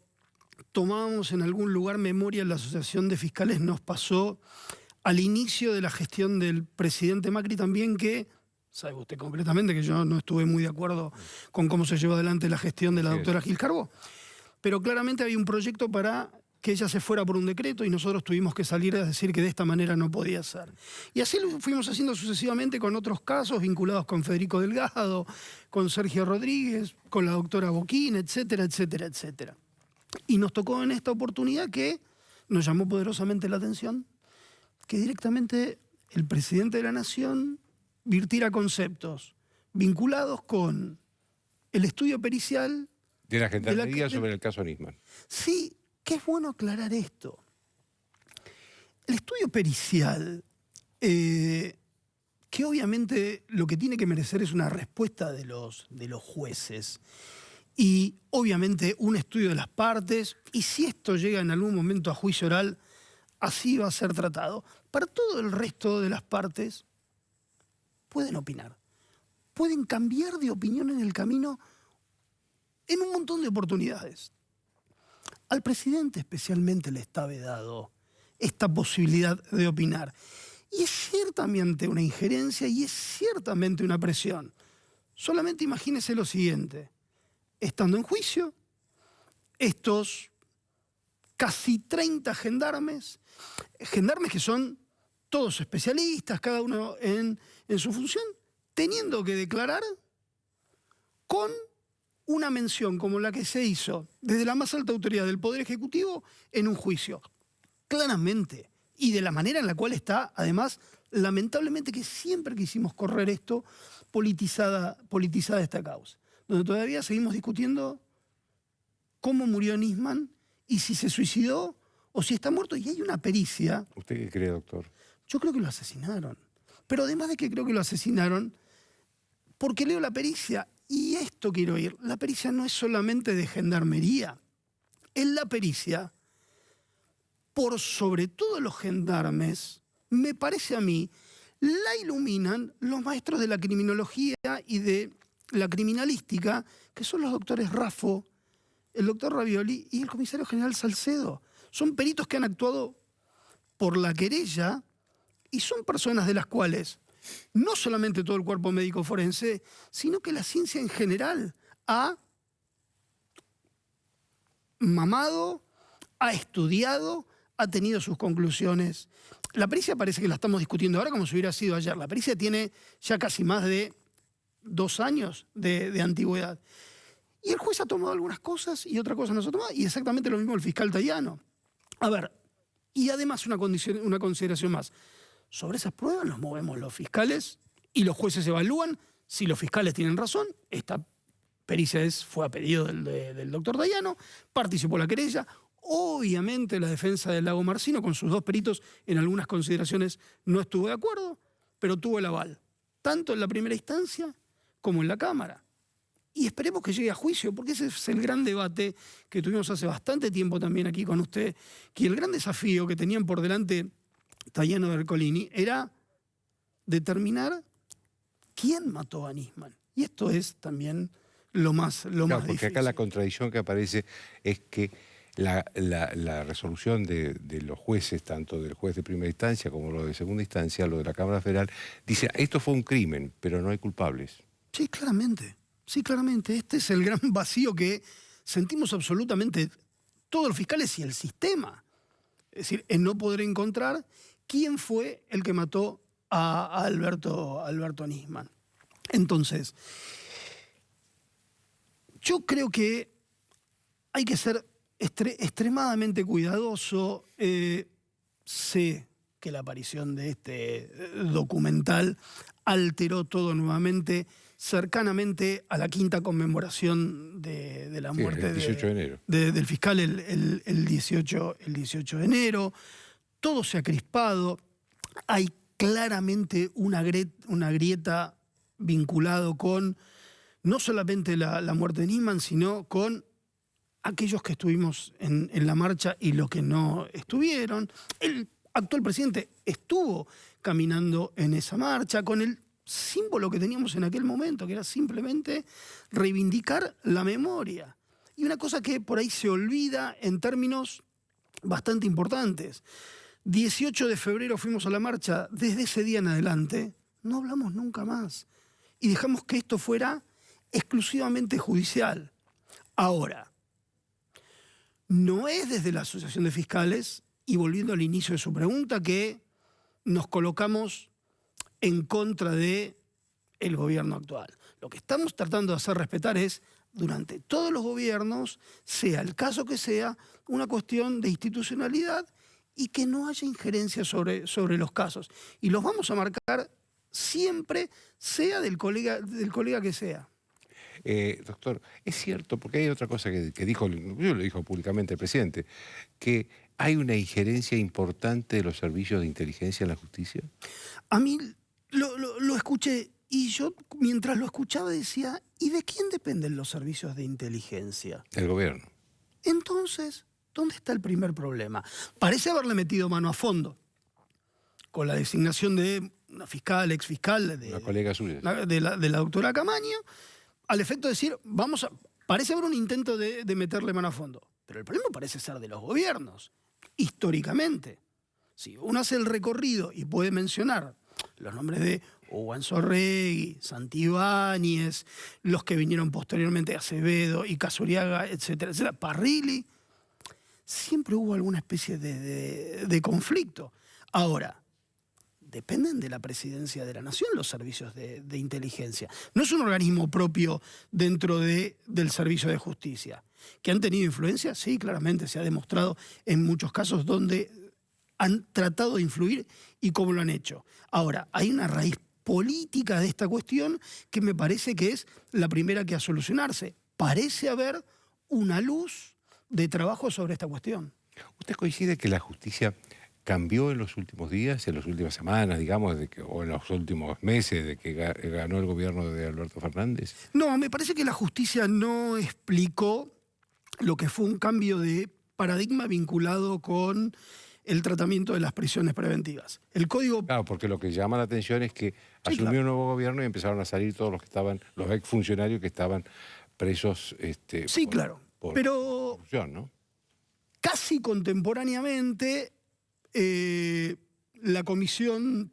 [SPEAKER 3] tomábamos en algún lugar memoria en la Asociación de Fiscales, nos pasó al inicio de la gestión del presidente Macri también, que sabe usted completamente que yo no estuve muy de acuerdo con cómo se llevó adelante la gestión de la doctora Gil Carbó, pero claramente había un proyecto para que ella se fuera por un decreto y nosotros tuvimos que salir a decir que de esta manera no podía ser. Y así lo fuimos haciendo sucesivamente con otros casos vinculados con Federico Delgado, con Sergio Rodríguez, con la doctora Boquín, etcétera, etcétera, etcétera. Y nos tocó en esta oportunidad que nos llamó poderosamente la atención que directamente el presidente de la Nación virtiera conceptos vinculados con el estudio pericial
[SPEAKER 1] de la Gendarmería sobre el caso Nisman.
[SPEAKER 3] Sí, que es bueno aclarar esto. El estudio pericial, que obviamente lo que tiene que merecer es una respuesta de los jueces, y obviamente un estudio de las partes, y si esto llega en algún momento a juicio oral, así va a ser tratado. Para todo el resto de las partes, pueden opinar, pueden cambiar de opinión en el camino en un montón de oportunidades. Al presidente especialmente le está vedado esta posibilidad de opinar. Y es ciertamente una injerencia y es ciertamente una presión. Solamente imagínese lo siguiente: estando en juicio, estos casi 30 gendarmes que son todos especialistas, cada uno en su función, teniendo que declarar con una mención como la que se hizo desde la más alta autoridad del Poder Ejecutivo en un juicio. Claramente, y de la manera en la cual está, además, lamentablemente, que siempre quisimos correr esto, politizada esta causa, donde todavía seguimos discutiendo cómo murió Nisman y si se suicidó o si está muerto. Y hay una pericia.
[SPEAKER 1] ¿Usted qué cree, doctor?
[SPEAKER 3] Yo creo que lo asesinaron. Pero además de que creo que lo asesinaron, porque leo la pericia, y esto quiero ir, la pericia no es solamente de gendarmería. En la pericia, por sobre todo los gendarmes, me parece a mí, la iluminan los maestros de la criminología y de la criminalística, que son los doctores Raffo, el doctor Ravioli y el comisario general Salcedo. Son peritos que han actuado por la querella y son personas de las cuales no solamente todo el cuerpo médico forense, sino que la ciencia en general ha mamado, ha estudiado, ha tenido sus conclusiones. La pericia parece que la estamos discutiendo ahora como si hubiera sido ayer. La pericia tiene ya casi más de 2 años de antigüedad. Y el juez ha tomado algunas cosas y otra cosa no se ha tomado, y exactamente lo mismo el fiscal Tayano. A ver, y además una consideración más. Sobre esas pruebas nos movemos los fiscales y los jueces evalúan si los fiscales tienen razón. Esta pericia fue a pedido del doctor Tayano, participó la querella, Obviamente la defensa del Lago Marcino, con sus dos peritos, en algunas consideraciones no estuvo de acuerdo, pero tuvo el aval, tanto en la primera instancia como en la Cámara. Y esperemos que llegue a juicio, porque ese es el gran debate que tuvimos hace bastante tiempo también aquí con usted, que el gran desafío que tenían por delante Tayano y Ercolini era determinar quién mató a Nisman. Y esto es también lo más
[SPEAKER 1] porque
[SPEAKER 3] difícil.
[SPEAKER 1] Acá la contradicción que aparece es que la resolución de los jueces, tanto del juez de primera instancia como lo de segunda instancia, lo de la Cámara Federal, dice, esto fue un crimen, pero no hay culpables.
[SPEAKER 3] Sí, claramente. Sí, claramente. Este es el gran vacío que sentimos absolutamente todos los fiscales y el sistema. Es decir, en no poder encontrar quién fue el que mató a Alberto Nisman. Entonces, yo creo que hay que ser extremadamente cuidadoso. Sé que la aparición de este documental alteró todo nuevamente cercanamente a la quinta conmemoración de la muerte
[SPEAKER 1] el 18 de enero.
[SPEAKER 3] Del fiscal el 18 de enero. Todo se ha crispado. Hay claramente una grieta vinculado con no solamente la muerte de Nisman, sino con aquellos que estuvimos en la marcha y los que no estuvieron. El actual presidente estuvo caminando en esa marcha con el símbolo que teníamos en aquel momento, que era simplemente reivindicar la memoria. Y una cosa que por ahí se olvida en términos bastante importantes. 18 de febrero fuimos a la marcha, desde ese día en adelante no hablamos nunca más. Y dejamos que esto fuera exclusivamente judicial. Ahora, no es desde la Asociación de Fiscales, y volviendo al inicio de su pregunta, que nos colocamos en contra del gobierno actual. Lo que estamos tratando de hacer respetar es, durante todos los gobiernos, sea el caso que sea, una cuestión de institucionalidad y que no haya injerencia sobre los casos. Y los vamos a marcar siempre, sea del colega que sea.
[SPEAKER 1] Doctor, es cierto, porque hay otra cosa que dijo, yo lo dijo públicamente el presidente, que hay una injerencia importante de los servicios de inteligencia en la justicia.
[SPEAKER 3] A mí lo escuché y yo mientras lo escuchaba decía, ¿y de quién dependen los servicios de inteligencia?
[SPEAKER 1] Del gobierno.
[SPEAKER 3] Entonces, ¿dónde está el primer problema? Parece haberle metido mano a fondo con la designación de una fiscal, exfiscal,
[SPEAKER 1] Una colega suya.
[SPEAKER 3] de la doctora Camaño, al efecto de decir, parece haber un intento de meterle mano a fondo. Pero el problema parece ser de los gobiernos, históricamente. Si uno hace el recorrido y puede mencionar los nombres de Hugo Anzorregui, Santibáñez, los que vinieron posteriormente, Acevedo y Casuriaga, etcétera, etcétera, Parrilli, siempre hubo alguna especie de conflicto. Ahora, dependen de la presidencia de la Nación los servicios de inteligencia. No es un organismo propio dentro del servicio de justicia. ¿Que han tenido influencia? Sí, claramente se ha demostrado en muchos casos donde han tratado de influir y cómo lo han hecho. Ahora, hay una raíz política de esta cuestión que me parece que es la primera que a solucionarse. Parece haber una luz de trabajo sobre esta cuestión.
[SPEAKER 1] ¿Usted coincide que la justicia cambió en los últimos días, en las últimas semanas, digamos, o en los últimos meses de que ganó el gobierno de Alberto Fernández?
[SPEAKER 3] No, me parece que la justicia no explicó lo que fue un cambio de paradigma vinculado con el tratamiento de las prisiones preventivas. El código...
[SPEAKER 1] Claro, porque lo que llama la atención es que asumió un nuevo gobierno y empezaron a salir todos los exfuncionarios que estaban presos.
[SPEAKER 3] Sí, claro. Pero
[SPEAKER 1] corrupción, ¿no?
[SPEAKER 3] Casi contemporáneamente, la comisión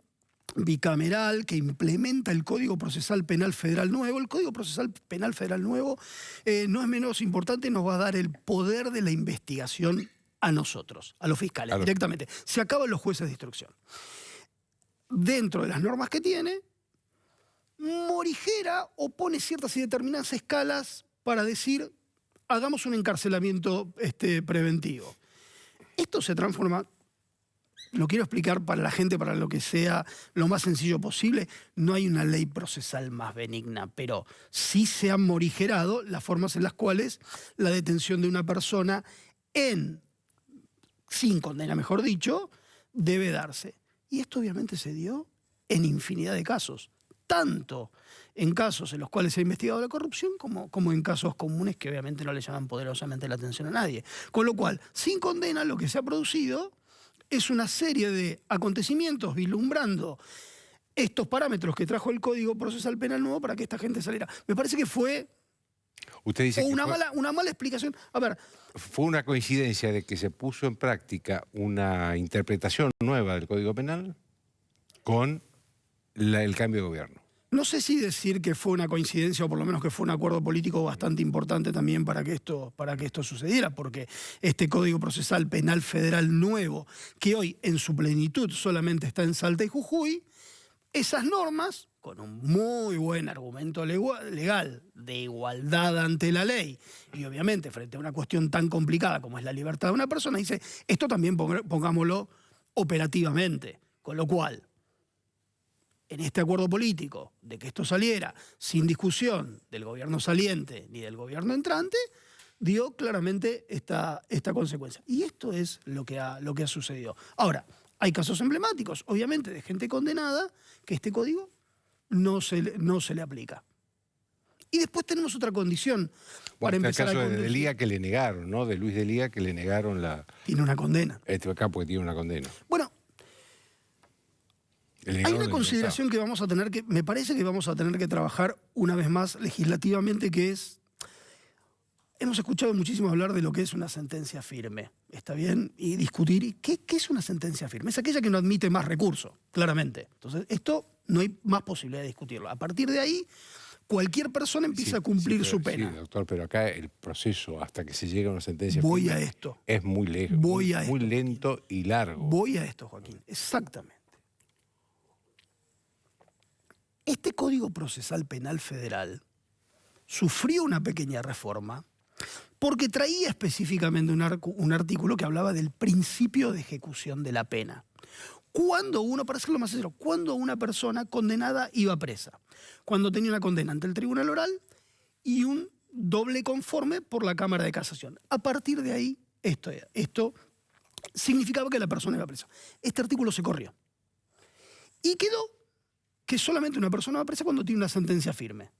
[SPEAKER 3] bicameral que implementa el Código Procesal Penal Federal Nuevo. El Código Procesal Penal Federal Nuevo no es menos importante, nos va a dar el poder de la investigación a nosotros, a los fiscales, directamente. Se acaban los jueces de instrucción. Dentro de las normas que tiene, morigera o pone ciertas y determinadas escalas para decir, hagamos un encarcelamiento preventivo. Esto se transforma... Lo quiero explicar para la gente, para lo que sea lo más sencillo posible. No hay una ley procesal más benigna, pero sí se han morigerado las formas en las cuales la detención de una persona en sin condena, mejor dicho, debe darse. Y esto obviamente se dio en infinidad de casos, tanto en casos en los cuales se ha investigado la corrupción como en casos comunes que obviamente no le llaman poderosamente la atención a nadie. Con lo cual, sin condena, lo que se ha producido es una serie de acontecimientos vislumbrando estos parámetros que trajo el Código Procesal Penal nuevo para que esta gente saliera. Me parece que fue
[SPEAKER 1] Usted dice
[SPEAKER 3] una mala explicación. A ver,
[SPEAKER 1] ¿fue una coincidencia de que se puso en práctica una interpretación nueva del Código Penal con el cambio de gobierno?
[SPEAKER 3] no sé si decir que fue una coincidencia o por lo menos que fue un acuerdo político bastante importante también para que esto sucediera, porque este Código Procesal Penal Federal nuevo, que hoy en su plenitud solamente está en Salta y Jujuy, esas normas, con un muy buen argumento legal de igualdad ante la ley y obviamente frente a una cuestión tan complicada como es la libertad de una persona, dice, esto también pongámoslo operativamente, con lo cual en este acuerdo político de que esto saliera sin discusión del gobierno saliente ni del gobierno entrante, dio claramente esta consecuencia. Y esto es lo que ha sucedido. Ahora, hay casos emblemáticos, obviamente, de gente condenada que este código no se le aplica. Y después tenemos otra condición para empezar a conducir.
[SPEAKER 1] El caso de Delía que le negaron, ¿no? De Luis Delía que le negaron la...
[SPEAKER 3] Tiene una condena.
[SPEAKER 1] Acá porque tiene una condena.
[SPEAKER 3] Bueno, hay una consideración que vamos a tener que, me parece que vamos a tener que trabajar una vez más legislativamente, que es, hemos escuchado muchísimo hablar de lo que es una sentencia firme, ¿está bien? Y discutir, ¿qué es una sentencia firme? Es aquella que no admite más recurso, claramente. Entonces, esto no hay más posibilidad de discutirlo. A partir de ahí, cualquier persona empieza a cumplir su pena.
[SPEAKER 1] Sí, doctor, pero acá el proceso hasta que se llega a una sentencia
[SPEAKER 3] Voy
[SPEAKER 1] firme
[SPEAKER 3] a esto.
[SPEAKER 1] Es muy lejos, muy lento y largo.
[SPEAKER 3] Voy a esto, Joaquín, exactamente. Este Código Procesal Penal Federal sufrió una pequeña reforma porque traía específicamente un artículo que hablaba del principio de ejecución de la pena. Cuando uno, para hacerlo más sencillo, cuando una persona condenada iba presa, cuando tenía una condena ante el tribunal oral y un doble conforme por la Cámara de Casación. A partir de ahí, esto significaba que la persona iba presa. Este artículo se corrió. Y quedó que solamente una persona va presa cuando tiene una sentencia firme.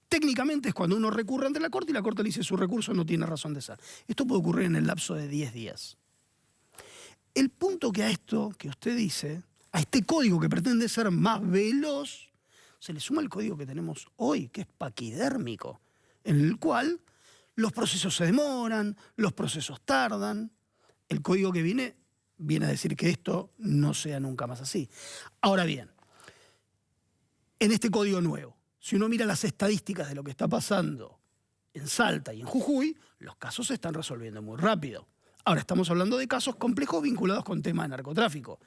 [SPEAKER 3] Técnicamente es cuando uno recurre ante la Corte y la Corte le dice su recurso no tiene razón de ser. Esto puede ocurrir en el lapso de 10 días. El punto que a esto que usted dice, a este código que pretende ser más veloz, se le suma el código que tenemos hoy, que es paquidérmico, en el cual los procesos se demoran, los procesos tardan. El código que viene a decir que esto no sea nunca más así. Ahora bien, en este código nuevo, si uno mira las estadísticas de lo que está pasando en Salta y en Jujuy, los casos se están resolviendo muy rápido. Ahora estamos hablando de casos complejos vinculados con temas de narcotráfico.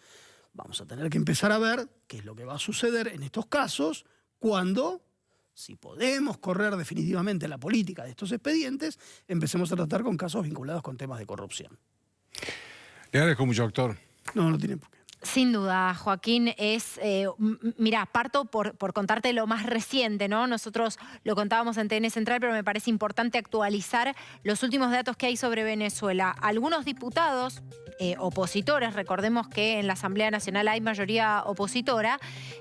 [SPEAKER 3] Vamos a tener que empezar a ver qué es lo que va a suceder en estos casos cuando, si podemos correr definitivamente la política de estos expedientes, empecemos a tratar con casos vinculados con temas de corrupción.
[SPEAKER 1] Le agradezco mucho, doctor.
[SPEAKER 3] No tiene por qué.
[SPEAKER 4] Sin duda, Joaquín, mirá, parto por contarte lo más reciente, ¿no? Nosotros lo contábamos en TN Central, pero me parece importante actualizar los últimos datos que hay sobre Venezuela. Algunos diputados opositores, recordemos que en la Asamblea Nacional hay mayoría opositora,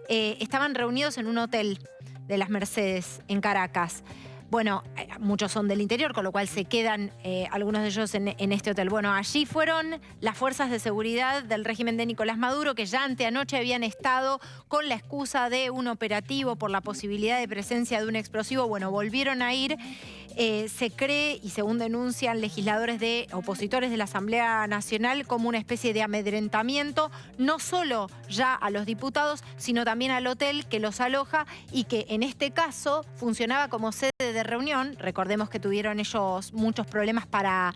[SPEAKER 4] estaban reunidos en un hotel de las Mercedes, en Caracas. Bueno, muchos son del interior, con lo cual se quedan algunos de ellos en este hotel. Bueno, allí fueron las fuerzas de seguridad del régimen de Nicolás Maduro, que ya anteanoche habían estado con la excusa de un operativo por la posibilidad de presencia de un explosivo. Bueno, volvieron a ir. Se cree, y según denuncian legisladores opositores de la Asamblea Nacional, como una especie de amedrentamiento, no solo ya a los diputados, sino también al hotel que los aloja y que en este caso funcionaba como sede de reunión. Recordemos que tuvieron ellos muchos problemas para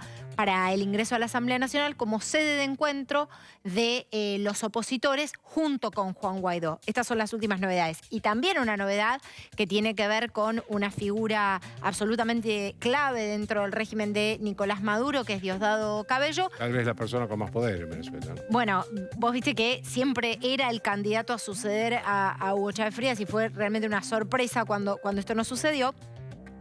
[SPEAKER 4] el ingreso a la Asamblea Nacional, como sede de encuentro de los opositores junto con Juan Guaidó. Estas son las últimas novedades. Y también una novedad que tiene que ver con una figura absolutamente clave dentro del régimen de Nicolás Maduro, que es Diosdado Cabello.
[SPEAKER 1] Tal vez la persona con más poder en Venezuela.
[SPEAKER 4] Bueno, vos viste que siempre era el candidato a suceder a Hugo Chávez Frías y fue realmente una sorpresa cuando esto no sucedió.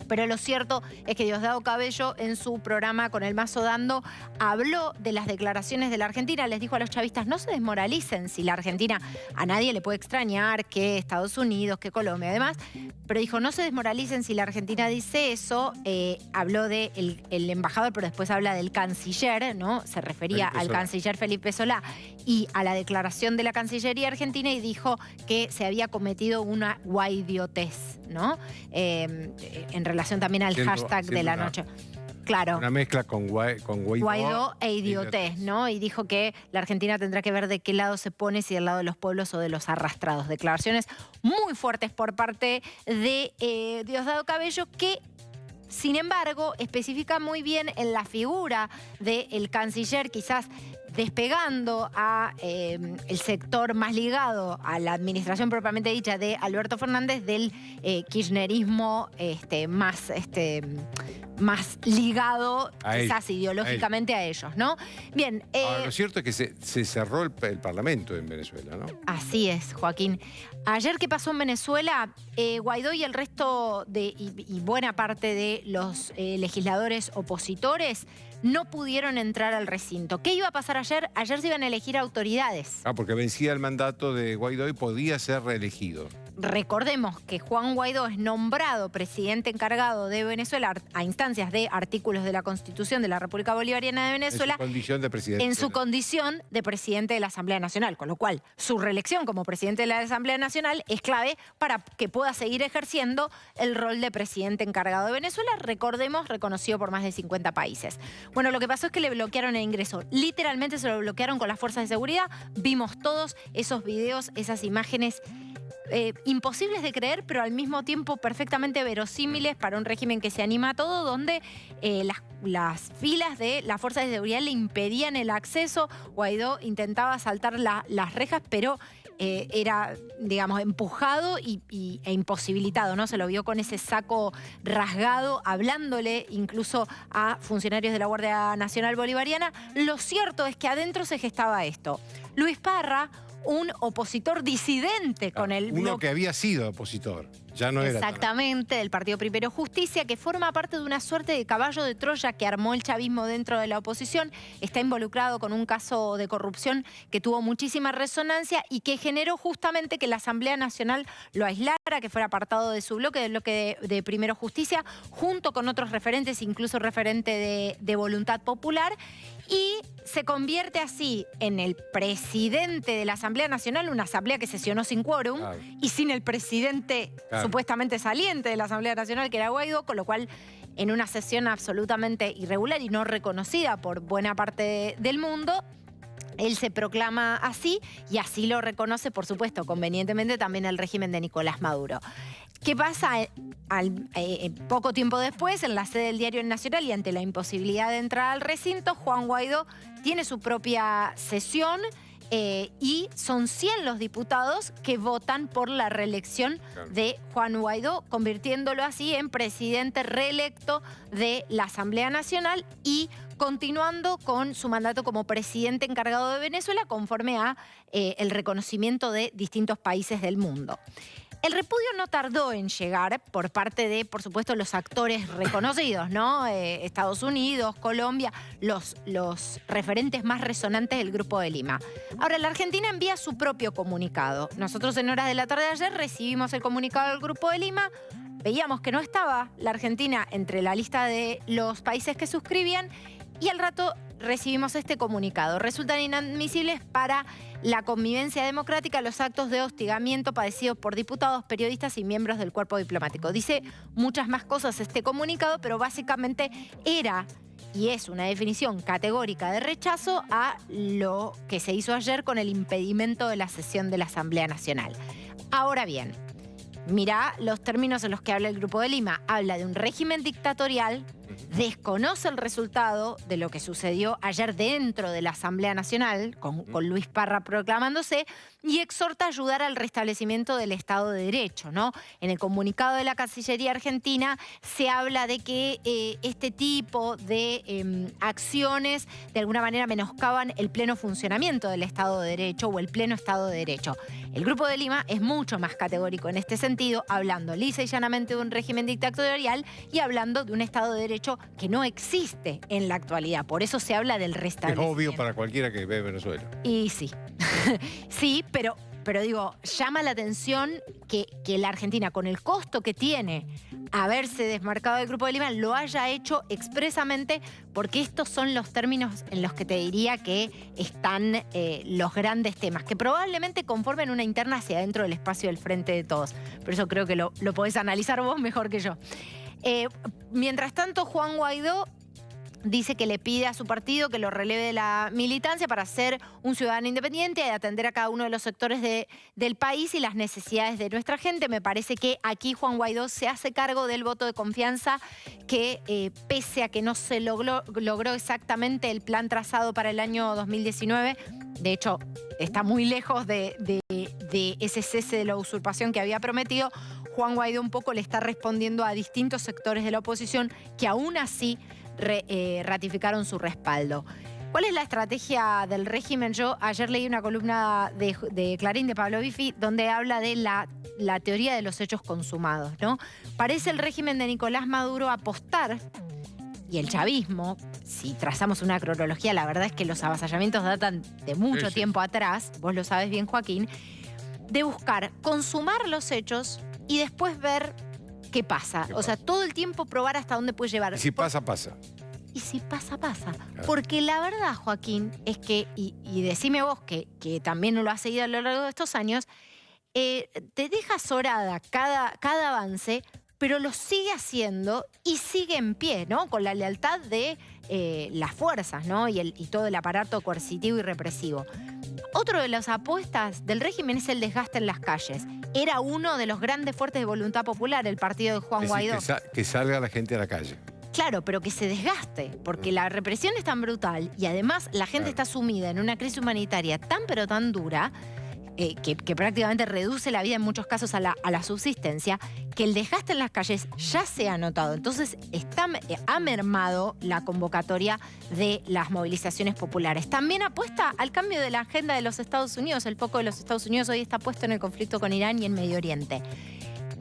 [SPEAKER 4] Pero lo cierto es que Diosdado Cabello en su programa con el Mazo Dando habló de las declaraciones de la Argentina. Les dijo a los chavistas, no se desmoralicen si la Argentina, a nadie le puede extrañar que Estados Unidos, que Colombia, además, pero dijo, no se desmoralicen si la Argentina dice eso. Habló del el embajador, pero después habla del canciller, ¿no? Se refería al canciller Felipe Solá y a la declaración de la Cancillería Argentina y dijo que se había cometido una guaidiotez, ¿no? En relación también al hashtag de la noche. Claro.
[SPEAKER 1] Una mezcla con
[SPEAKER 4] Guaidó e idiotez, ¿no? Y dijo que la Argentina tendrá que ver de qué lado se pone, si del lado de los pueblos o de los arrastrados. Declaraciones muy fuertes por parte de Diosdado Cabello, que sin embargo especifica muy bien en la figura del canciller, quizás despegando a el sector más ligado a la administración propiamente dicha de Alberto Fernández del kirchnerismo más ligado quizás ideológicamente a ellos, ¿no? Bien.
[SPEAKER 1] Lo cierto es que se cerró el Parlamento en Venezuela, ¿no?
[SPEAKER 4] Así es, Joaquín. Ayer, ¿qué pasó en Venezuela? Guaidó y el resto y buena parte de los legisladores opositores no pudieron entrar al recinto. ¿Qué iba a pasar ayer? Ayer se iban a elegir autoridades.
[SPEAKER 1] Porque vencía el mandato de Guaidó y podía ser reelegido.
[SPEAKER 4] Recordemos que Juan Guaidó es nombrado presidente encargado de Venezuela a instancias de artículos de la Constitución de la República Bolivariana de Venezuela.
[SPEAKER 1] En su condición de presidente.
[SPEAKER 4] En su condición de presidente de la Asamblea Nacional, con lo cual su reelección como presidente de la Asamblea Nacional es clave para que pueda seguir ejerciendo el rol de presidente encargado de Venezuela, recordemos, reconocido por más de 50 países. Bueno, lo que pasó es que le bloquearon el ingreso. Literalmente se lo bloquearon con las fuerzas de seguridad. Vimos todos esos videos, esas imágenes imposibles de creer, pero al mismo tiempo perfectamente verosímiles para un régimen que se anima a todo, donde las filas de las fuerzas de seguridad le impedían el acceso. Guaidó intentaba saltar las rejas, pero era, digamos, empujado e imposibilitado, ¿no? Se lo vio con ese saco rasgado, hablándole incluso a funcionarios de la Guardia Nacional Bolivariana. Lo cierto es que adentro se gestaba esto. Luis Parra, un opositor disidente con el bloque.
[SPEAKER 1] Uno que había sido opositor, ya no era.
[SPEAKER 4] Exactamente, del Partido Primero Justicia, que forma parte de una suerte de caballo de Troya que armó el chavismo dentro de la oposición. Está involucrado con un caso de corrupción que tuvo muchísima resonancia y que generó justamente que la Asamblea Nacional lo aislara, que fuera apartado de su bloque, del bloque de Primero Justicia, junto con otros referentes, incluso referente de Voluntad Popular. Y se convierte así en el presidente de la Asamblea Nacional, una asamblea que sesionó sin quórum y sin el presidente supuestamente saliente de la Asamblea Nacional, que era Guaidó, con lo cual en una sesión absolutamente irregular y no reconocida por buena parte del mundo, él se proclama así y así lo reconoce, por supuesto, convenientemente también el régimen de Nicolás Maduro. ¿Qué pasa? Poco tiempo después, en la sede del Diario Nacional y ante la imposibilidad de entrar al recinto, Juan Guaidó tiene su propia sesión y son 100 los diputados que votan por la reelección de Juan Guaidó, convirtiéndolo así en presidente reelecto de la Asamblea Nacional y continuando con su mandato como presidente encargado de Venezuela conforme a el reconocimiento de distintos países del mundo. El repudio no tardó en llegar por parte de, por supuesto, los actores reconocidos, ¿no? Estados Unidos, Colombia, los referentes más resonantes del Grupo de Lima. Ahora, la Argentina envía su propio comunicado. Nosotros en horas de la tarde de ayer recibimos el comunicado del Grupo de Lima. Veíamos que no estaba la Argentina entre la lista de los países que suscribían y al rato recibimos este comunicado. Resultan inadmisibles para la convivencia democrática los actos de hostigamiento padecidos por diputados, periodistas y miembros del cuerpo diplomático. Dice muchas más cosas este comunicado, pero básicamente era y es una definición categórica de rechazo a lo que se hizo ayer con el impedimento de la sesión de la Asamblea Nacional. Ahora bien, mirá los términos en los que habla el Grupo de Lima. Habla de un régimen dictatorial, desconoce el resultado de lo que sucedió ayer dentro de la Asamblea Nacional, con Luis Parra proclamándose, y exhorta a ayudar al restablecimiento del Estado de Derecho, ¿no? En el comunicado de la Cancillería Argentina se habla de que este tipo de acciones de alguna manera menoscaban el pleno funcionamiento del Estado de Derecho o el pleno Estado de Derecho. El Grupo de Lima es mucho más categórico en este sentido, hablando lisa y llanamente de un régimen dictatorial y hablando de un Estado de Derecho que no existe en la actualidad. Por eso se habla del restablecimiento.
[SPEAKER 1] Es obvio para cualquiera que ve Venezuela.
[SPEAKER 4] Y sí, sí, pero digo, llama la atención que la Argentina, con el costo que tiene haberse desmarcado del Grupo de Lima, lo haya hecho expresamente, porque estos son los términos en los que te diría que están los grandes temas, que probablemente conformen una interna hacia adentro del espacio del Frente de Todos. Por eso creo que lo podés analizar vos mejor que yo. Mientras tanto, Juan Guaidó dice que le pide a su partido que lo releve de la militancia para ser un ciudadano independiente y atender a cada uno de los sectores del país y las necesidades de nuestra gente. Me parece que aquí Juan Guaidó se hace cargo del voto de confianza que, pese a que no se logró exactamente el plan trazado para el año 2019, de hecho está muy lejos de ese cese de la usurpación que había prometido, Juan Guaidó un poco le está respondiendo a distintos sectores de la oposición que aún así ratificaron su respaldo. ¿Cuál es la estrategia del régimen? Yo ayer leí una columna de Clarín de Pablo Biffi donde habla de la teoría de los hechos consumados, ¿no? Parece el régimen de Nicolás Maduro apostar, y el chavismo, si trazamos una cronología, la verdad es que los avasallamientos datan de mucho tiempo atrás, vos lo sabes bien, Joaquín, de buscar consumar los hechos y después ver qué pasa. O sea, todo el tiempo probar hasta dónde puede llevar.
[SPEAKER 1] Y si pasa, pasa.
[SPEAKER 4] Y si pasa, pasa.
[SPEAKER 1] Claro.
[SPEAKER 4] Porque la verdad, Joaquín, es que, y decime vos que también no lo has seguido a lo largo de estos años, te deja azorada cada avance, pero lo sigue haciendo y sigue en pie, ¿no? Con la lealtad de las fuerzas, ¿no? Y todo el aparato coercitivo y represivo. Otro de las apuestas del régimen es el desgaste en las calles. Era uno de los grandes fuertes de voluntad popular, el partido de Juan Guaidó.
[SPEAKER 1] Que salga la gente a la calle.
[SPEAKER 4] Claro, pero que se desgaste, porque la represión es tan brutal y además la gente está sumida en una crisis humanitaria tan pero tan dura que prácticamente reduce la vida en muchos casos a la subsistencia, que el desgaste en las calles ya se ha notado. Entonces ha mermado la convocatoria de las movilizaciones populares. También apuesta al cambio de la agenda de los Estados Unidos. El foco de los Estados Unidos hoy está puesto en el conflicto con Irán y en Medio Oriente.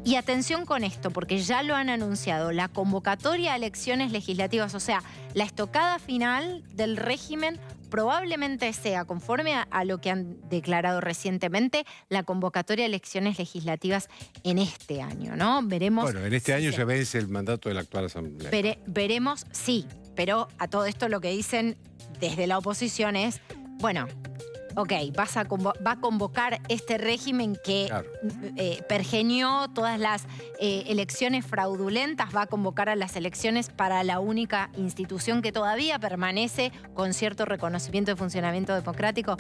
[SPEAKER 4] Y atención con esto, porque ya lo han anunciado, la convocatoria a elecciones legislativas, o sea, la estocada final del régimen probablemente sea, conforme a lo que han declarado recientemente, la convocatoria a elecciones legislativas en este año, ¿no? Veremos.
[SPEAKER 1] Bueno, en este año se vence el mandato de la actual Asamblea.
[SPEAKER 4] Veremos, sí, pero a todo esto lo que dicen desde la oposición es, bueno, ok, va a convocar este régimen que pergeñó todas las elecciones fraudulentas, va a convocar a las elecciones para la única institución que todavía permanece con cierto reconocimiento de funcionamiento democrático.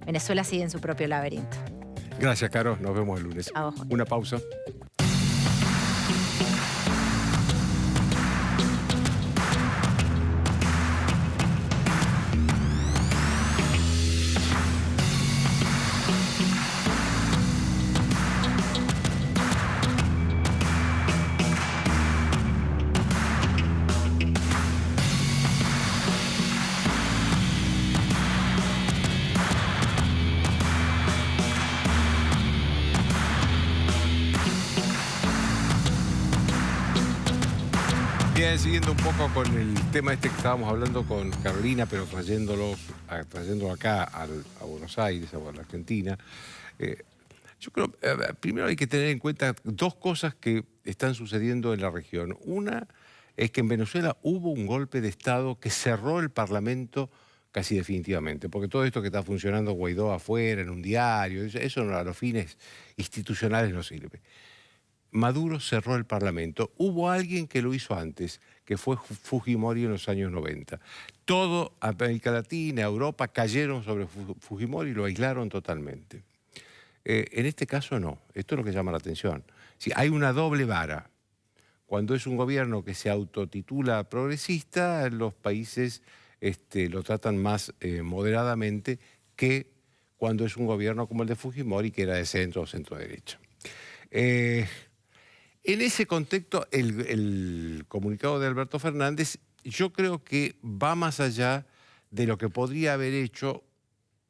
[SPEAKER 4] Venezuela sigue en su propio laberinto.
[SPEAKER 1] Gracias, Caro. Nos vemos el lunes.
[SPEAKER 4] A vos.
[SPEAKER 1] Una pausa. Bien, siguiendo un poco con el tema este que estábamos hablando con Carolina, pero trayéndolo acá a Buenos Aires, a la Argentina. Yo creo, primero hay que tener en cuenta dos cosas que están sucediendo en la región. Una es que en Venezuela hubo un golpe de Estado que cerró el Parlamento casi definitivamente, porque todo esto que está funcionando Guaidó afuera, en un diario, eso a los fines institucionales no sirve. Maduro cerró el Parlamento. Hubo alguien que lo hizo antes, que fue Fujimori en los años 90. Todo América Latina, Europa, cayeron sobre Fujimori y lo aislaron totalmente. En este caso no. Esto es lo que llama la atención. Sí, hay una doble vara. cuando es un gobierno que se autotitula progresista, los países lo tratan más moderadamente que cuando es un gobierno como el de Fujimori, que era de centro o centro-derecha. En ese contexto, el comunicado de Alberto Fernández, yo creo que va más allá de lo que podría haber hecho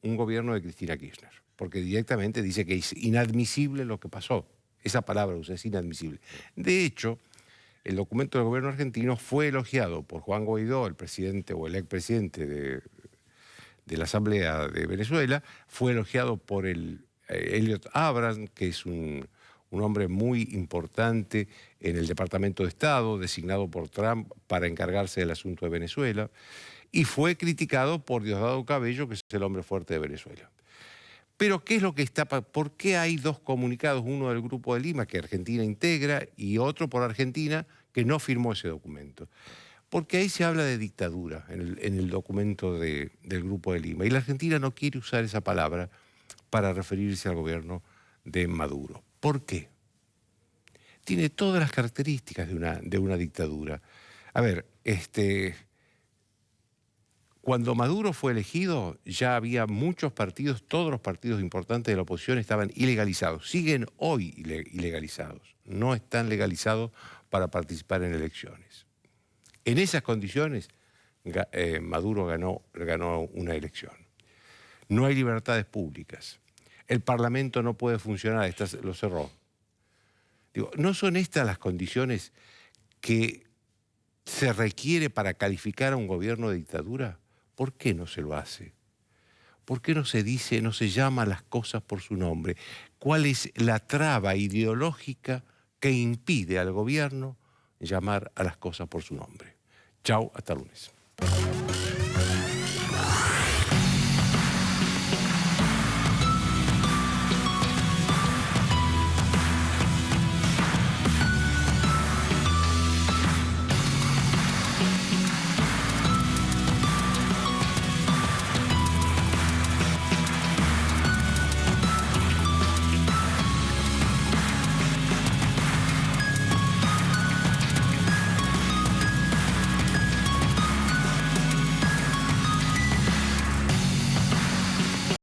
[SPEAKER 1] un gobierno de Cristina Kirchner, porque directamente dice que es inadmisible lo que pasó. Esa palabra usa, es inadmisible. De hecho, el documento del gobierno argentino fue elogiado por Juan Guaidó, el presidente o el expresidente de la Asamblea de Venezuela, fue elogiado por el Elliot Abrams, que es un hombre muy importante en el Departamento de Estado, designado por Trump para encargarse del asunto de Venezuela, y fue criticado por Diosdado Cabello, que es el hombre fuerte de Venezuela. Pero ¿qué es lo que está? ¿Por qué hay dos comunicados, uno del Grupo de Lima, que Argentina integra, y otro por Argentina, que no firmó ese documento? Porque ahí se habla de dictadura en el documento del Grupo de Lima. Y la Argentina no quiere usar esa palabra para referirse al gobierno de Maduro. ¿Por qué? Tiene todas las características de una dictadura. A ver, cuando Maduro fue elegido, ya había muchos partidos, todos los partidos importantes de la oposición estaban ilegalizados. Siguen hoy ilegalizados. No están legalizados para participar en elecciones. En esas condiciones, Maduro ganó una elección. No hay libertades públicas. El Parlamento no puede funcionar, lo cerró. Digo, ¿no son estas las condiciones que se requiere para calificar a un gobierno de dictadura? ¿Por qué no se lo hace? ¿Por qué no se dice, no se llama las cosas por su nombre? ¿Cuál es la traba ideológica que impide al gobierno llamar a las cosas por su nombre? Chau, hasta lunes.